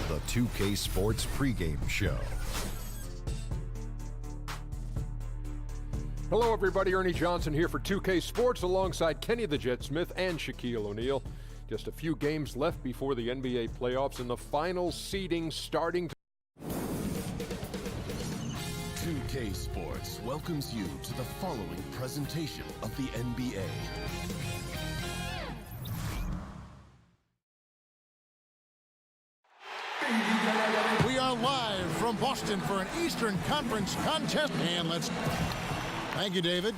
the 2K Sports pregame show. Hello, everybody. Ernie Johnson here for 2K Sports alongside Kenny the Jet Smith and Shaquille O'Neal. Just a few games left before the NBA playoffs and the final seeding starting. 2K Sports welcomes you to the following presentation of the NBA. We are live from Boston for an Eastern Conference contest. And thank you, David.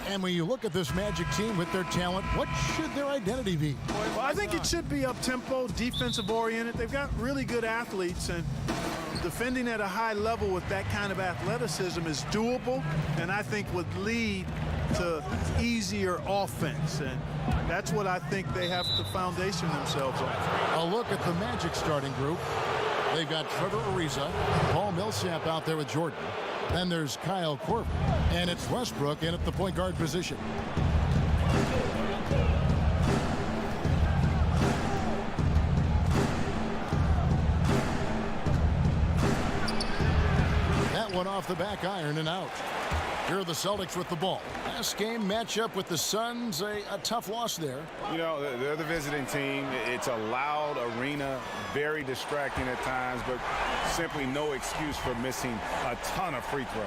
And when you look at this Magic team with their talent, what should their identity be? Well, I think it should be up-tempo, defensive-oriented. They've got really good athletes, and defending at a high level with that kind of athleticism is doable, and I think would lead to easier offense. And that's what I think they have to foundation themselves on. A look at the Magic starting group. They've got Trevor Ariza, Paul Millsap out there with Jordan. Then there's Kyle Korver, and it's Westbrook in at the point guard position. That one off the back iron and out. Here are the Celtics with the ball. Last game matchup with the Suns, a tough loss there. You know, they're the visiting team. It's a loud arena, very distracting at times, but simply no excuse for missing a ton of free throws.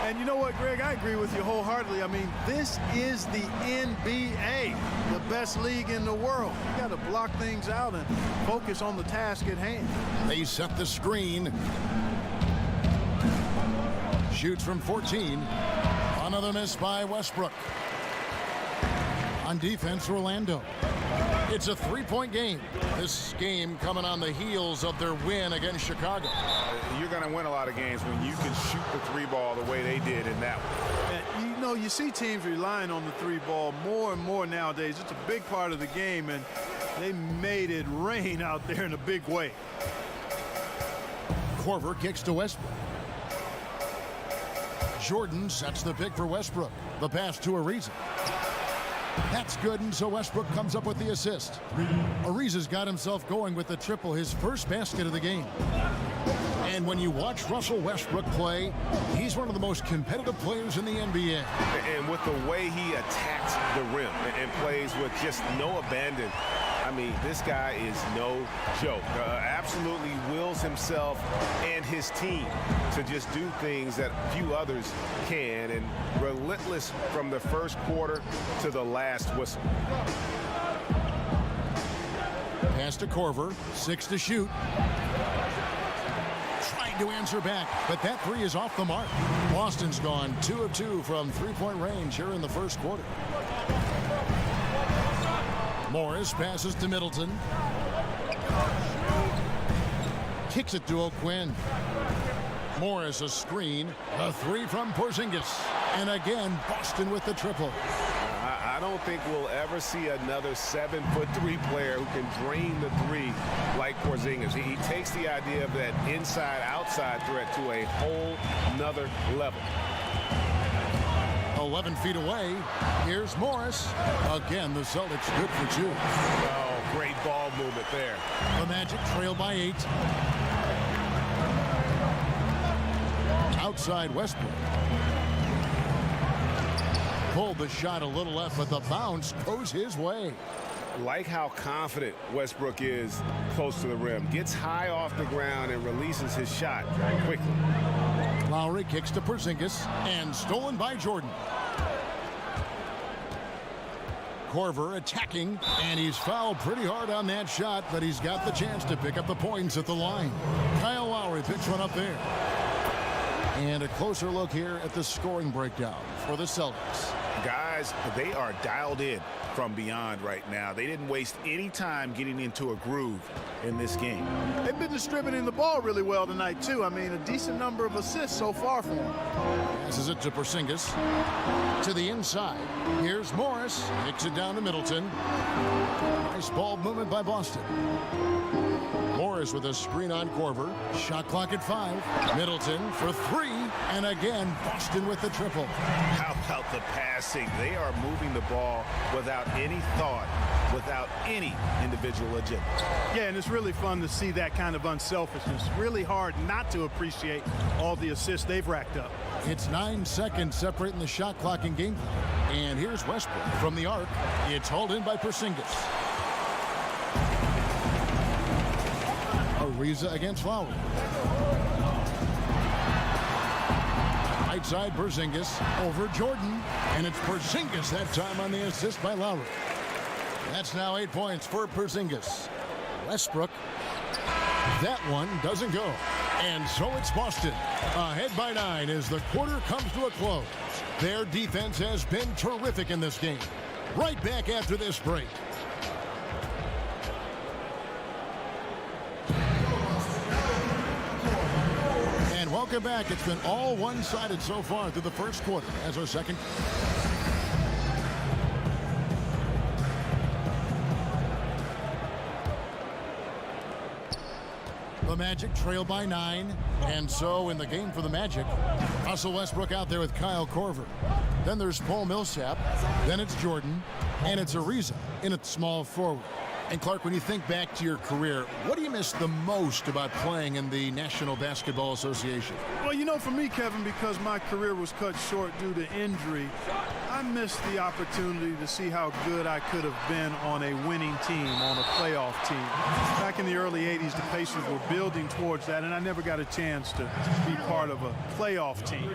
And you know what, Greg? I agree with you wholeheartedly. I mean, this is the NBA, the best league in the world. You got to block things out and focus on the task at hand. They set the screen. Shoots from 14. Another miss by Westbrook. On defense, Orlando. It's a three-point game. This game coming on the heels of their win against Chicago. You're going to win a lot of games when you can shoot the three ball the way they did in that one. And, you know, you see teams relying on the three ball more and more nowadays. It's a big part of the game, and they made it rain out there in a big way. Korver kicks to Westbrook. Jordan sets the pick for Westbrook. The pass to Ariza. That's good, and so Westbrook comes up with the assist. Ariza's got himself going with the triple, his first basket of the game. And when you watch Russell Westbrook play, he's one of the most competitive players in the NBA. And with the way he attacks the rim and plays with just no abandon, I mean, this guy is no joke. Absolutely wills himself and his team to just do things that few others can, and relentless from the first quarter to the last whistle. Pass to Korver, 6 to shoot. Trying to answer back, but that three is off the mark. Boston's gone 2 of 2 from three-point range here in the first quarter. Morris passes to Middleton. Kicks it to O'Quinn. Morris a screen. A three from Porzingis. And again, Boston with the triple. I don't think we'll ever see another 7'3" player who can drain the three like Porzingis. He takes the idea of that inside-outside threat to a whole nother level. 11 feet away. Here's Morris. Again, the Celtics good for 2. Oh, great ball movement there. The Magic trail by 8. Outside Westbrook. Pulled the shot a little left, but the bounce goes his way. Like how confident Westbrook is close to the rim. Gets high off the ground and releases his shot quickly. Lowry kicks to Porzingis and stolen by Jordan. Korver attacking, and he's fouled pretty hard on that shot, but he's got the chance to pick up the points at the line. Kyle Lowry picks one up there. And a closer look here at the scoring breakdown for the Celtics. Guys, they are dialed in from beyond right now. They didn't waste any time getting into a groove in this game. They've been distributing the ball really well tonight, too. I mean, a decent number of assists so far for them. Passes it to Porzingis. To the inside. Here's Morris. Kicks it down to Middleton. Nice ball movement by Boston. Morris with a screen on Korver. Shot clock at 5. Middleton for 3. And again, Boston with the triple. How about the passing? They are moving the ball without any thought without any individual agenda. Yeah, and it's really fun to see that kind of unselfishness. Really hard not to appreciate all the assists they've racked up. It's 9 seconds separating the shot clock and game clock. And here's Westbrook from the arc. It's hauled in by Porzingis. Ariza against Lowry. Right side, Porzingis over Jordan. And it's Porzingis that time on the assist by Lowry. That's now 8 points for Porzingis. Westbrook. That one doesn't go. And so it's Boston, ahead by 9 as the quarter comes to a close. Their defense has been terrific in this game. Right back after this break. And welcome back. It's been all one-sided so far through the first quarter as our second. The Magic trail by 9, and so in the game for the Magic, Russell Westbrook out there with Kyle Korver. Then there's Paul Millsap, then it's Jordan, and it's Ariza in a small forward. And Clark, when you think back to your career, what do you miss the most about playing in the National Basketball Association? Well, you know, for me, Kevin, because my career was cut short due to injury, I missed the opportunity to see how good I could have been on a winning team, on a playoff team. Back in the early 80s, the Pacers were building towards that, and I never got a chance to be part of a playoff team.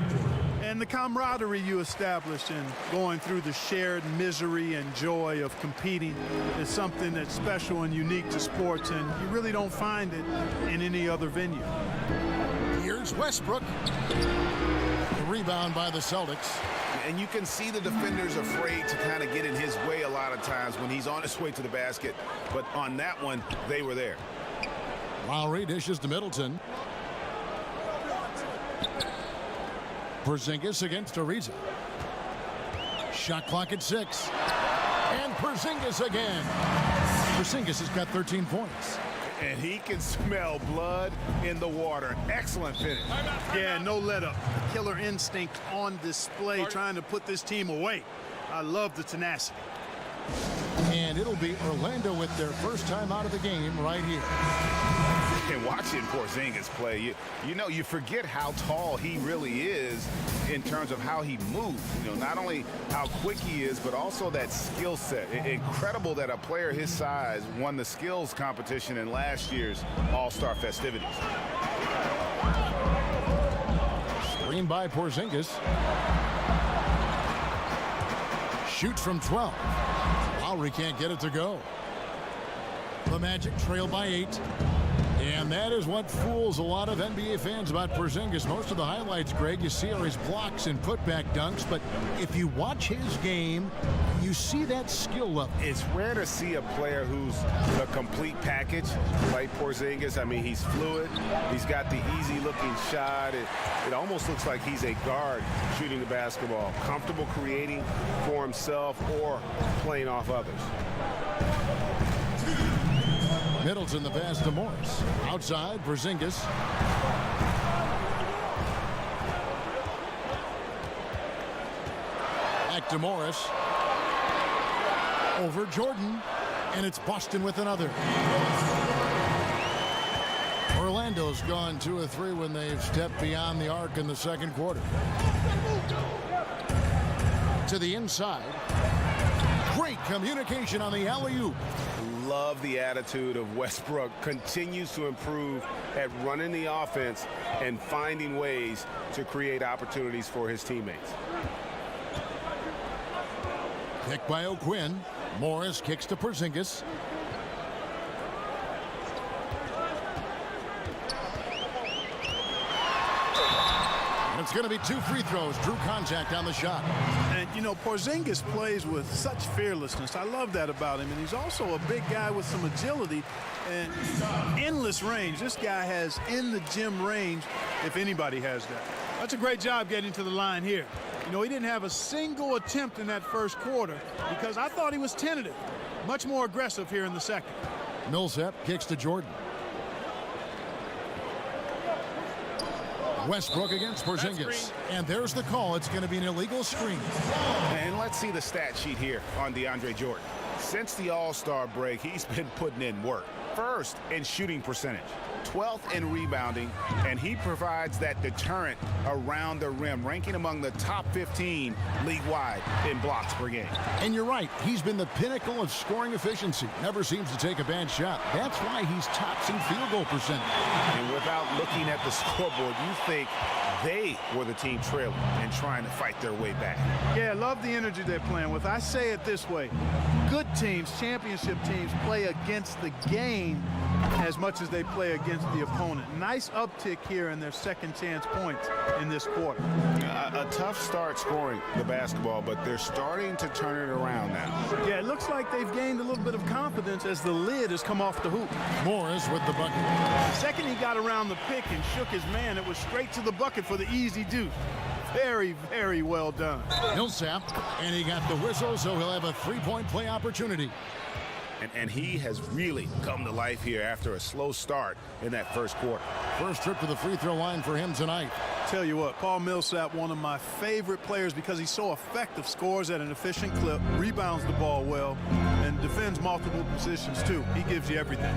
And the camaraderie you establish in going through the shared misery and joy of competing is something that's special and unique to sports, and you really don't find it in any other venue. Here's Westbrook. The rebound by the Celtics. And you can see the defenders afraid to kind of get in his way a lot of times when he's on his way to the basket. But on that one, they were there. Lowry dishes to Middleton. Porzingis against Ariza. Shot clock at 6. And Porzingis again. Porzingis has got 13 points. And he can smell blood in the water. Excellent finish. Yeah, no let up. Killer instinct on display, trying to put this team away. I love the tenacity. And it'll be Orlando with their first time out of the game right here. And watching Porzingis play, you forget how tall he really is in terms of how he moves. Not only how quick he is, but also that skill set. Incredible that a player his size won the skills competition in last year's All-Star festivities. Screen by Porzingis. Shoots from 12. Lowry can't get it to go. The Magic trail by 8. And that is what fools a lot of NBA fans about Porzingis. Most of the highlights, Greg, you see are his blocks and putback dunks. But if you watch his game, you see that skill level. It's rare to see a player who's a complete package like Porzingis. I mean, he's fluid. He's got the easy-looking shot. It almost looks like he's a guard shooting the basketball, comfortable creating for himself or playing off others. Middleton the pass to Morris. Outside, Porzingis. Back to Morris. Over Jordan. And it's Boston with another. Orlando's gone 2 of 3 when they've stepped beyond the arc in the second quarter. To the inside. Great communication on the alley-oop. Love the attitude of Westbrook. Continues to improve at running the offense and finding ways to create opportunities for his teammates. Pick by O'Quinn. Morris kicks to Porzingis. And it's going to be 2 free throws. Drew contact on the shot. And, Porzingis plays with such fearlessness. I love that about him. And he's also a big guy with some agility and endless range. This guy has in the gym range if anybody has that. That's a great job getting to the line here. He didn't have a single attempt in that first quarter because I thought he was tentative. Much more aggressive here in the second. Millsap kicks to Jordan. Westbrook against Porzingis. And there's the call. It's going to be an illegal screen. And let's see the stat sheet here on DeAndre Jordan. Since the All-Star break, he's been putting in work. First in shooting percentage, 12th in rebounding, and he provides that deterrent around the rim, ranking among the top 15 league-wide in blocks per game. And you're right, he's been the pinnacle of scoring efficiency. Never seems to take a bad shot. That's why he's tops in field goal percentage. And without looking at the scoreboard, you think they were the team trailing and trying to fight their way back. Yeah, I love the energy they're playing with. I say it this way. Good teams, championship teams, play against the game as much as they play against the opponent. Nice uptick here in their second chance points in this quarter. A tough start scoring the basketball, but they're starting to turn it around now. Yeah, it looks like they've gained a little bit of confidence as the lid has come off the hoop. Morris with the bucket. Second he got around the pick and shook his man, it was straight to the bucket for the easy deuce. Very, very well done. Millsap, and he got the whistle, so he'll have a three-point play opportunity. And he has really come to life here after a slow start in that first quarter. First trip to the free throw line for him tonight. Tell you what, Paul Millsap, one of my favorite players because he's so effective, scores at an efficient clip, rebounds the ball well, and defends multiple positions too. He gives you everything.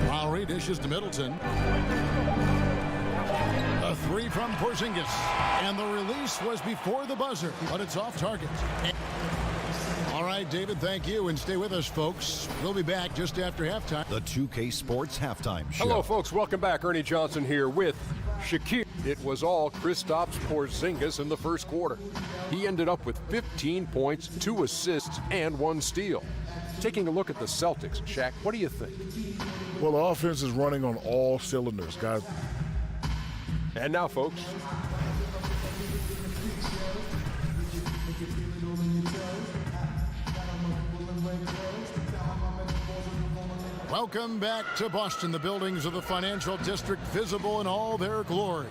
Lowry dishes to Middleton. A three from Porzingis. And the release was before the buzzer, but it's off target. All right, David, thank you, and stay with us, folks. We'll be back just after halftime. The 2K Sports Halftime Show. Hello, folks. Welcome back. Ernie Johnson here with Shaquille. It was all Kristaps Porzingis in the first quarter. He ended up with 15 points, 2 assists, and 1 steal. Taking a look at the Celtics, Shaq, what do you think? Well, the offense is running on all cylinders, guys. And now, folks, welcome back to Boston, the buildings of the financial district visible in all their glory.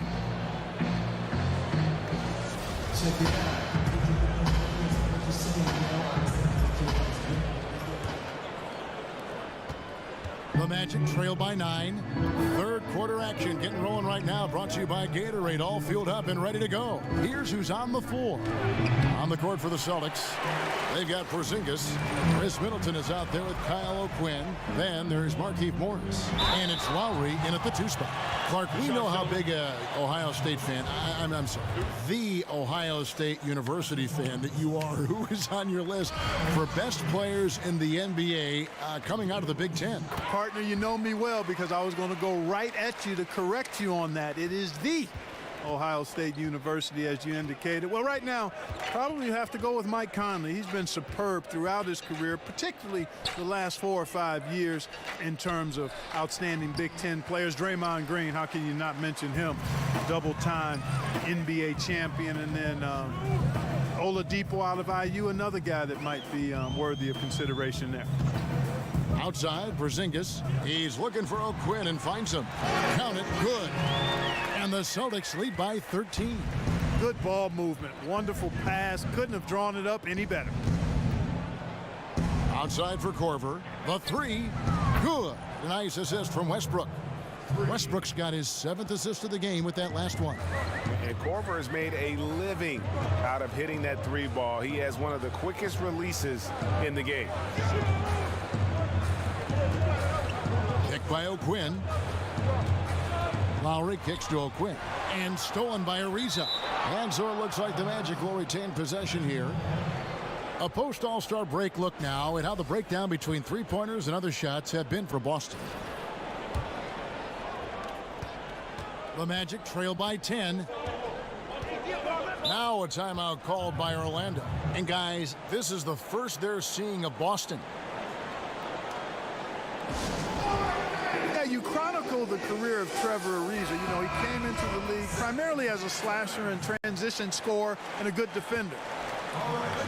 The Magic trail by 9. Third quarter action getting rolling right now. Brought to you by Gatorade. All fueled up and ready to go. Here's who's on the floor. On the court for the Celtics, they've got Porzingis. Chris Middleton is out there with Kyle O'Quinn. Then there's Markieff Morris. And it's Lowry in at the 2 spot. Clark, we know how big a Ohio State fan, I'm sorry, the Ohio State University fan that you are. Who is on your list for best players in the NBA coming out of the Big Ten? Partner, you know me well because I was going to go right at you to correct you on that. It is the Ohio State University, as you indicated. Well, right now, probably you have to go with Mike Conley. He's been superb throughout his career, particularly the last 4 or 5 years in terms of outstanding Big Ten players. Draymond Green, how can you not mention him? Double-time NBA champion. And then Oladipo out of IU, another guy that might be worthy of consideration there. Outside, Porzingis. He's looking for O'Quinn and finds him. Count it, good. And the Celtics lead by 13. Good ball movement. Wonderful pass. Couldn't have drawn it up any better. Outside for Korver. The 3, good. A nice assist from Westbrook. Westbrook's got his 7th assist of the game with that last one. And Korver has made a living out of hitting that 3 ball. He has one of the quickest releases in the game. Kick by O'Quinn. Lowry kicks to O'Quinn. And stolen by Ariza. And so it looks like the Magic will retain possession here. A post-All-Star break look now at how the breakdown between three-pointers and other shots have been for Boston. The Magic trail by 10. Now a timeout called by Orlando. And guys, this is the first they're seeing of Boston. Yeah, you chronicle the career of Trevor Ariza. You know, he came into the league primarily as a slasher and transition scorer and a good defender.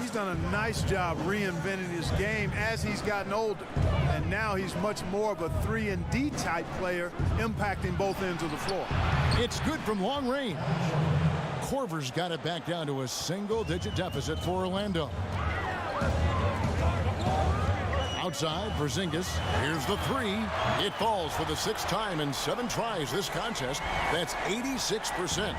He's done a nice job reinventing his game as he's gotten older. And now he's much more of a 3-and-D type player, impacting both ends of the floor. It's good from long range. Korver's got it back down to a single-digit deficit for Orlando. Outside, Porzingis. Here's the 3. It falls for the 6th time in 7 tries this contest. That's 86%.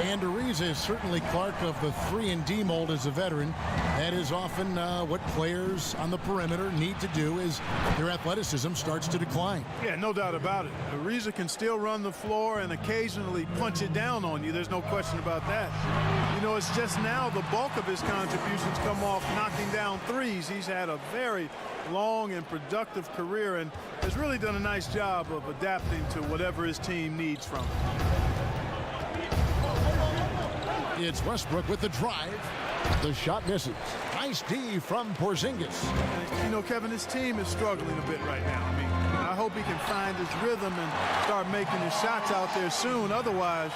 And Ariza is certainly Clark of the 3-and-D mold as a veteran. That is often what players on the perimeter need to do as their athleticism starts to decline. Yeah, no doubt about it. Ariza can still run the floor and occasionally punch it down on you. There's no question about that. You know, it's just now the bulk of his contributions come off knocking down threes. He's had a very long and productive career and has really done a nice job of adapting to whatever his team needs from him. It's Westbrook with the drive. The shot misses. Nice D from Porzingis. You know, Kevin, his team is struggling a bit right now. I mean, I hope he can find his rhythm and start making his shots out there soon. Otherwise, ...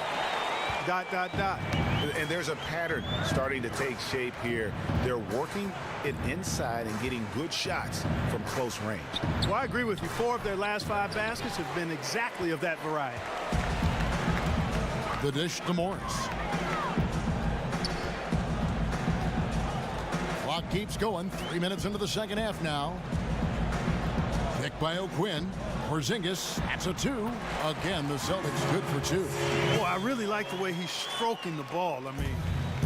And there's a pattern starting to take shape here. They're working it inside and getting good shots from close range. Well, I agree with you. 4 of their last 5 baskets have been exactly of that variety. The dish to Morris. Clock keeps going. 3 minutes into the second half now. Pick by O'Quinn. Porzingis, that's a 2. Again, the Celtics good for 2. Well, I really like the way he's stroking the ball. I mean,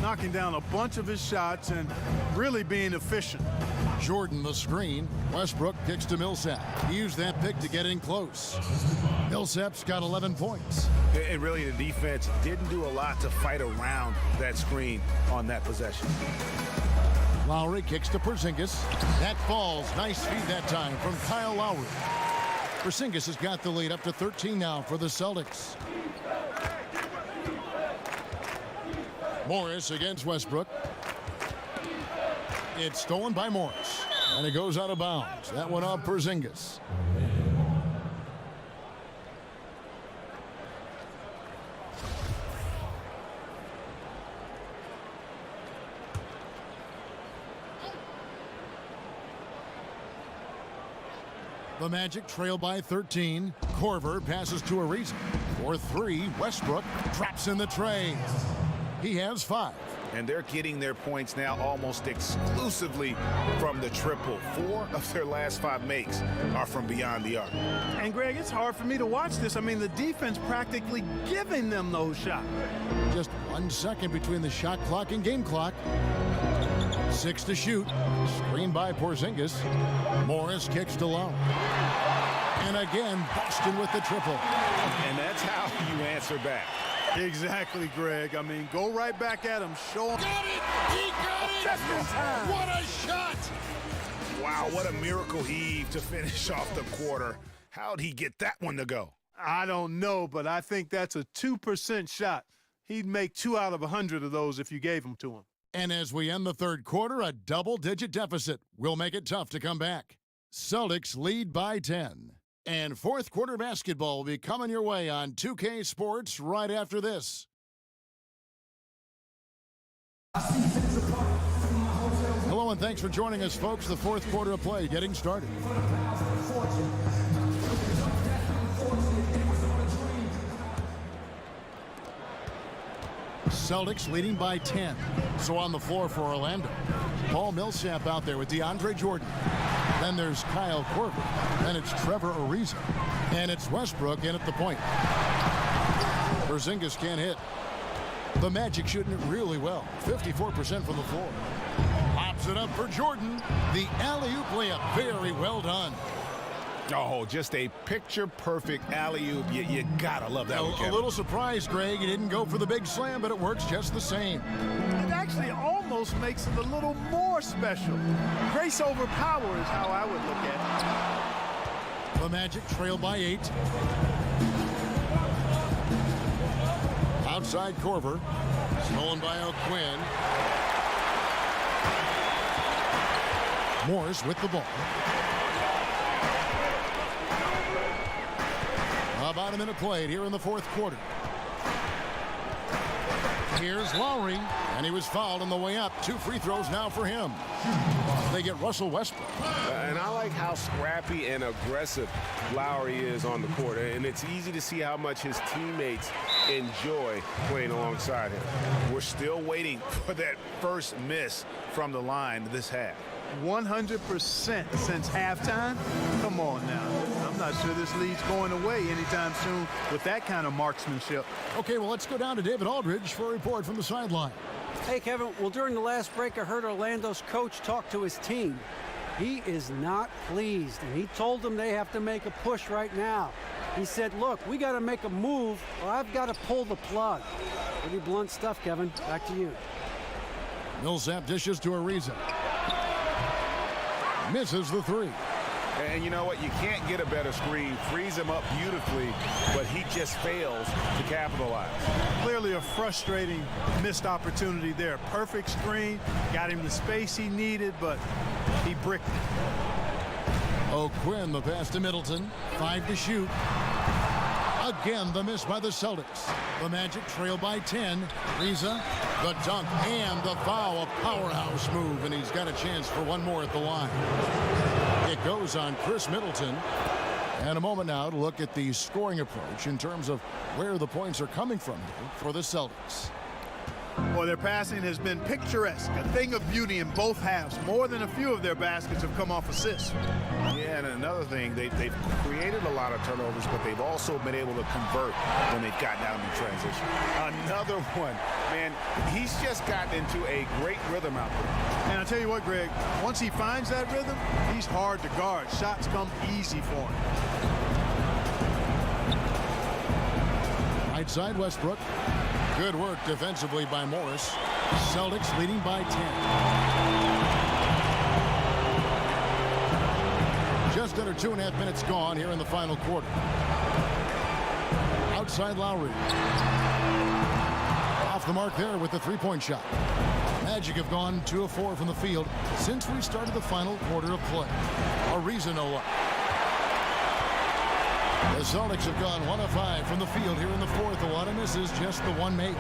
knocking down a bunch of his shots and really being efficient. Jordan the screen. Westbrook kicks to Millsap. He used that pick to get in close. Millsap's got 11 points. And really, the defense didn't do a lot to fight around that screen on that possession. Lowry kicks to Porzingis. That falls. Nice feed that time from Kyle Lowry. Porzingis has got the lead up to 13 now for the Celtics. Morris against Westbrook. It's stolen by Morris. And it goes out of bounds. That one off Porzingis. The Magic trail by 13. Korver passes to Ariza. For 3, Westbrook drops in the tray. He has 5. And they're getting their points now almost exclusively from the triple. 4 of their last 5 makes are from beyond the arc. And, Greg, it's hard for me to watch this. I mean, the defense practically giving them those shots. Just 1 second between the shot clock and game clock. 6 to shoot. Screen by Porzingis. Morris kicks to Lowry. And again, Boston with the triple. And that's how you answer back. Exactly, Greg. I mean, go right back at him. Show him. Got it! He got it! Just in time. What a shot! Wow, what a miracle heave to finish off the quarter. How'd he get that one to go? I don't know, but I think that's a 2% shot. He'd make 2 out of 100 of those if you gave them to him. And as we end the third quarter, a double-digit deficit will make it tough to come back. Celtics lead by 10. And fourth quarter basketball will be coming your way on 2K Sports right after this. Hello and thanks for joining us, folks. The fourth quarter of play getting started. Celtics leading by 10. So on the floor for Orlando. Paul Millsap out there with DeAndre Jordan. Then there's Kyle Korver. Then it's Trevor Ariza. And it's Westbrook in at the point. Porzingis can't hit. The Magic shooting it really well. 54% from the floor. Pops it up for Jordan. The alley-oop layup. Very well done. Oh, just a picture-perfect alley-oop. You gotta love that one, Kevin. A little surprised, Greg. He didn't go for the big slam, but it works just the same. It actually almost makes it a little more special. Grace over power is how I would look at it. The Magic trail by 8. Outside Korver. Stolen by O'Quinn. Morris with the ball. About a minute played here in the fourth quarter. Here's Lowry, and he was fouled on the way up. 2 free throws now for him. They get Russell Westbrook. And I like how scrappy and aggressive Lowry is on the court. And it's easy to see how much his teammates enjoy playing alongside him. We're still waiting for that first miss from the line this half. 100% since halftime? Come on now. I'm not sure this lead's going away anytime soon with that kind of marksmanship. Okay, well, let's go down to David Aldridge for a report from the sideline. Hey, Kevin. Well, during the last break, I heard Orlando's coach talk to his team. He is not pleased, and he told them they have to make a push right now. He said, look, we got to make a move, or I've got to pull the plug. Pretty blunt stuff, Kevin. Back to you. Millsap dishes to Ariza. Misses the three. And you know what? You can't get a better screen. Frees him up beautifully, but he just fails to capitalize. Clearly a frustrating missed opportunity there. Perfect screen, got him the space he needed, but he bricked it. O'Quinn, the pass to Middleton. 5 to shoot. Again, the miss by the Celtics. The Magic trail by 10. Ariza, the dunk, and the foul. A powerhouse move, and he's got a chance for one more at the line. It goes on Chris Middleton. And a moment now to look at the scoring approach in terms of where the points are coming from here for the Celtics. Well, their passing has been picturesque, a thing of beauty in both halves. More than a few of their baskets have come off assists. Yeah, and another thing, they've created a lot of turnovers, but they've also been able to convert when they've gotten out in transition. Another one. Man, he's just gotten into a great rhythm out there. And I'll tell you what, Greg, once he finds that rhythm, he's hard to guard. Shots come easy for him. Right side, Westbrook. Good work defensively by Morris. Celtics leading by 10. Just under 2.5 minutes gone here in the final quarter. Outside Lowry. Off the mark there with the three-point shot. Magic have gone 2 of 4 from the field since we started the final quarter of play. Ariza no luck. The Celtics have gone 1 of 5 from the field here in the fourth. A lot of misses, just the one make.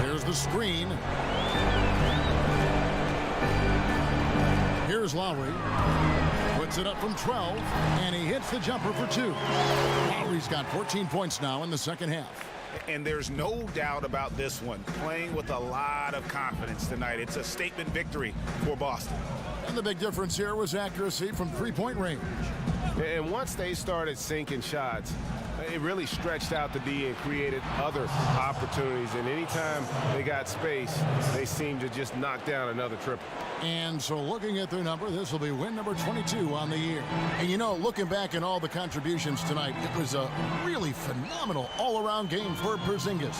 Here's the screen. Here's Lowry. Puts it up from 12, and he hits the jumper for 2. Lowry's got 14 points now in the second half. And there's no doubt about this one. Playing with a lot of confidence tonight. It's a statement victory for Boston. And the big difference here was accuracy from three-point range. And once they started sinking shots, it really stretched out the D and created other opportunities. And anytime they got space, they seemed to just knock down another triple. And so looking at their number, this will be win number 22 on the year. And you know, looking back at all the contributions tonight, it was a really phenomenal all-around game for Porzingis.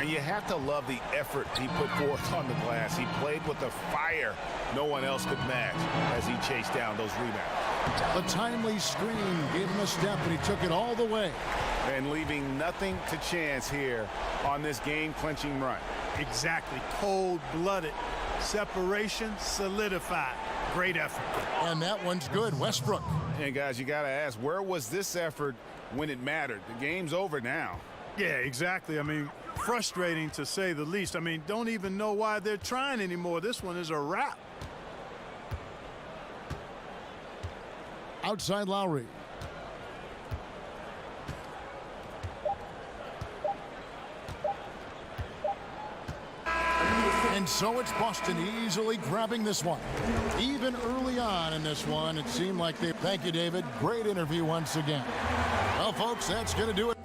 And you have to love the effort he put forth on the glass. He played with a fire no one else could match as he chased down those rebounds. The timely screen gave him a step, and he took it all the way. And leaving nothing to chance here on this game-clinching run. Exactly. Cold-blooded. Separation solidified. Great effort. And that one's good. Westbrook. And guys, you got to ask, where was this effort when it mattered? The game's over now. Yeah, exactly. I mean, frustrating to say the least. I mean, don't even know why they're trying anymore. This one is a wrap. Outside Lowry. And so it's Boston easily grabbing this one. Even early on in this one, it seemed like they... Thank you, David. Great interview once again. Well, folks, that's going to do it.